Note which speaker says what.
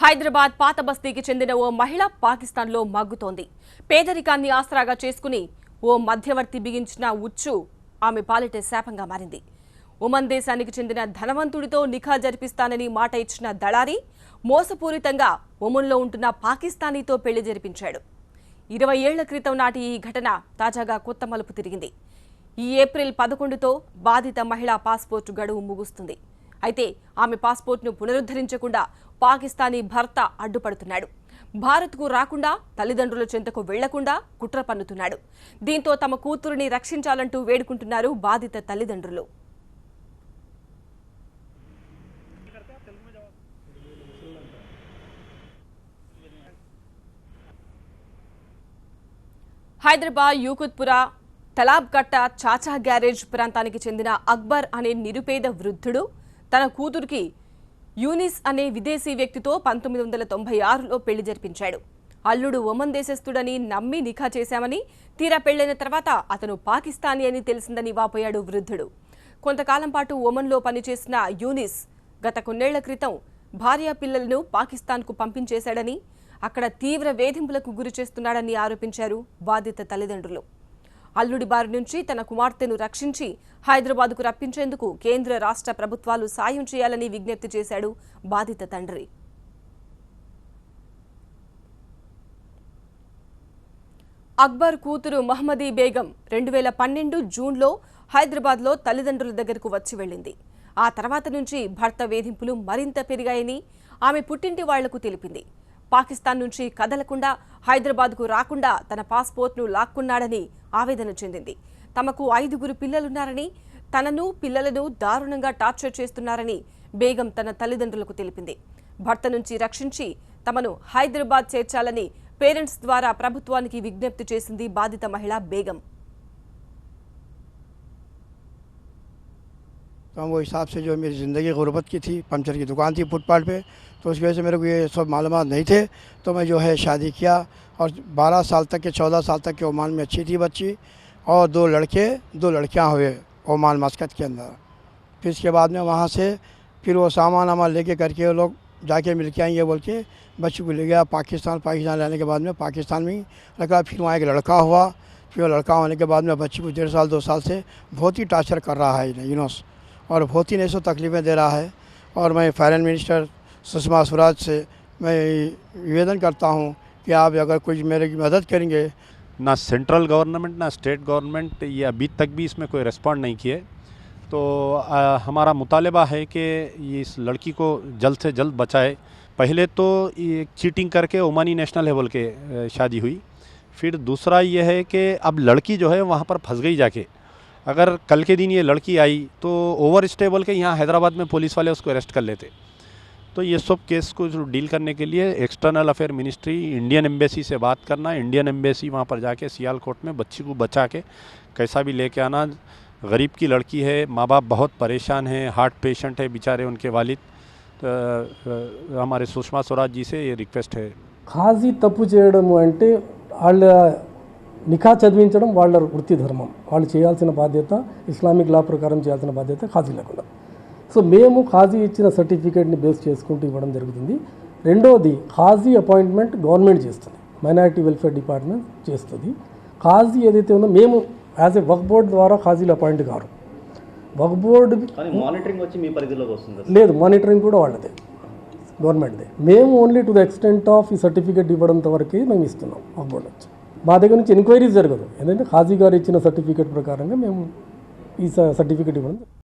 Speaker 1: హైదరాబాద్ పాత బస్తీకి చెందిన ఓ మహిళ పాకిస్తాన్లో మగ్గుతోంది. పేదరికాన్ని ఆసరాగా చేసుకుని ఓ మధ్యవర్తి బిగించిన ఉచ్చు ఆమె పాలిటే శాపంగా మారింది. ఒమన్ దేశానికి చెందిన ధనవంతుడితో నిఖా జరిపిస్తానని మాట ఇచ్చిన దళారి మోసపూరితంగా ఒమన్లో ఉంటున్న పాకిస్తానీతో పెళ్లి జరిపించాడు. 20 ఏళ్ల క్రితం నాటి ఈ ఘటన తాజాగా కొత్త మలుపు తిరిగింది. ఈ ఏప్రిల్ 11తో బాధిత మహిళ పాస్పోర్టు గడువు ముగుస్తుంది. అయితే ఆమె పాస్పోర్ట్ను పునరుద్ధరించకుండా పాకిస్తానీ భర్త అడ్డుపడుతున్నాడు. భారత్కు రాకుండా తల్లిదండ్రుల చెంతకు వెళ్లకుండా కుట్ర పన్నుతున్నాడు. దీంతో తమ కూతురిని రక్షించాలంటూ వేడుకుంటున్నారు బాధిత తల్లిదండ్రులు. హైదరాబాద్ యూకుత్పురా తలాబ్గట్ట చాచా గ్యారేజ్ ప్రాంతానికి చెందిన అక్బర్ అనే నిరుపేద వృద్ధుడు తన కూతురికి యూనిస్ అనే విదేశీ వ్యక్తితో 1996లో పెళ్లి జరిపించాడు. అల్లుడు ఒమన్ దేశస్థుడని నమ్మి నిఖా చేశామని, తీరా పెళ్లైన తర్వాత అతను పాకిస్తానీ అని తెలిసిందని వాపోయాడు వృద్ధుడు. కొంతకాలం పాటు ఒమన్లో పనిచేసిన యూనిస్ గత కొన్నేళ్ల క్రితం భార్యా పిల్లలను పాకిస్తాన్కు పంపించేశాడని, అక్కడ తీవ్ర వేధింపులకు గురి చేస్తున్నాడని ఆరోపించారు బాధిత తల్లిదండ్రులు. అల్లుడి బారి నుంచి తన కుమార్తెను రక్షించి హైదరాబాద్కు రప్పించేందుకు కేంద్ర రాష్ట్ర ప్రభుత్వాలు సాయం చేయాలని విజ్ఞప్తి చేశాడు బాధిత తండ్రి. అక్బర్ కూతురు మహమ్మదీ బేగం 2012 జూన్లో హైదరాబాద్లో తల్లిదండ్రుల దగ్గరకు వచ్చి వెళ్లింది. ఆ తర్వాత నుంచి భర్త వేధింపులు మరింత పెరిగాయని ఆమె పుట్టింటి వాళ్లకు తెలిపింది. పాకిస్తాన్ నుంచి కదలకుండా హైదరాబాద్కు రాకుండా తన పాస్పోర్ట్ను లాక్కున్నాడని ఆవేదన చెందింది. తమకు 5 పిల్లలున్నారని, తనను పిల్లలను దారుణంగా టార్చర్ చేస్తున్నారని బేగం తన తల్లిదండ్రులకు తెలిపింది. భర్త నుంచి రక్షించి తమను హైదరాబాద్ చేర్చాలని పేరెంట్స్ ద్వారా ప్రభుత్వానికి విజ్ఞప్తి చేసింది బాధిత మహిళ బేగం.
Speaker 2: तो वो हिसाब से जो मेरी ज़िंदगी गुर्बत की थी, पंचर की दुकान थी फुटपाथ पे, तो उसकी वजह से मेरे को ये सब मालूमात नहीं थे। तो मैं जो है शादी किया और 12 साल तक के 14 साल तक के ओमान में अच्छी थी बच्ची, और 2 लड़के 2 लड़कियां हुए ओमान मस्कत के अंदर। फिर इसके बाद में वहाँ से फिर वो सामान वामान लेके करके वो लोग जाके मिल के आएंगे बोल के बच्ची को ले गया पाकिस्तान लाने के बाद में पाकिस्तान में रखा। फिर वहाँ एक लड़का हुआ, फिर वो लड़का होने के बाद में बच्ची को 1.5 साल 2 साल से बहुत ही टार्चर कर रहा है यूनुस, और बहुत ही ऐसे तकलीफ़ें दे रहा है। और मैं फॉरेन मिनिस्टर सुषमा स्वराज से मैं निवेदन करता हूँ कि आप अगर कुछ मेरी मदद करेंगे।
Speaker 3: ना सेंट्रल गवर्नमेंट ना स्टेट गवर्नमेंट ये अभी तक भी इसमें कोई रिस्पॉन्ड नहीं किए। तो हमारा मुतालबा है कि इस लड़की को जल्द से जल्द बचाए। पहले तो ये चीटिंग करके ओमानी नेशनल है बोल के शादी हुई, फिर दूसरा ये है कि अब लड़की जो है वहाँ पर फंस गई जाके। अगर कल के दिन ये लड़की आई तो ओवर स्टे बोल के यहाँ हैदराबाद में पुलिस वाले उसको अरेस्ट कर लेते। तो ये सब केस को डील करने के लिए external affair ministry, Indian embassy से बात करना, इंडियन एम्बेसी वहाँ पर जाके सियालकोट में बच्ची को बचा के कैसा भी लेके आना। गरीब की लड़की है, माँ बाप बहुत परेशान हैं, हार्ट पेशेंट है बेचारे उनके वालिद। तो हमारे सुषमा स्वराज जी से ये रिक्वेस्ट है।
Speaker 4: ఖాజీ తప్పు చేయడము అంటే వాళ్ళ నిఖా చదివించడం వాళ్ళ వృత్తి ధర్మం, వాళ్ళు చేయాల్సిన బాధ్యత ఇస్లామిక్ లా ప్రకారం చేయాల్సిన బాధ్యత ఖాజీలకు ఉన్నది. సో మేము ఖాజీ ఇచ్చిన సర్టిఫికేట్ని బేస్ చేసుకుంటూ ఇవ్వడం జరుగుతుంది. రెండోది, ఖాజీ అపాయింట్మెంట్ గవర్నమెంట్ చేస్తుంది, మైనారిటీ వెల్ఫేర్ డిపార్ట్మెంట్ చేస్తుంది. ఖాజీ ఏదైతే ఉందో మేము యాజ్ ఏ వక్ఫ్ బోర్డ్ ద్వారా ఖాజీలు అపాయింట్ కారు. వక్ఫ్ బోర్డు
Speaker 5: మానిటరింగ్ వచ్చి మీ పరిధిలోకి వస్తుంది?
Speaker 4: లేదు, మానిటరింగ్ కూడా వాళ్ళదే, గవర్నమెంట్దే. మేము only to the extent of ఈ సర్టిఫికేట్ ఇవ్వడంత వరకే మేము ఇస్తున్నాం వక్ఫ్ బోర్డు నుంచి. మా దగ్గర నుంచి ఎంక్వైరీస్ జరగదు, ఎందుకంటే ఖాజీ గారు ఇచ్చిన సర్టిఫికేట్ ప్రకారంగా మేము ఈ సర్టిఫికేట్ ఇవ్వడం.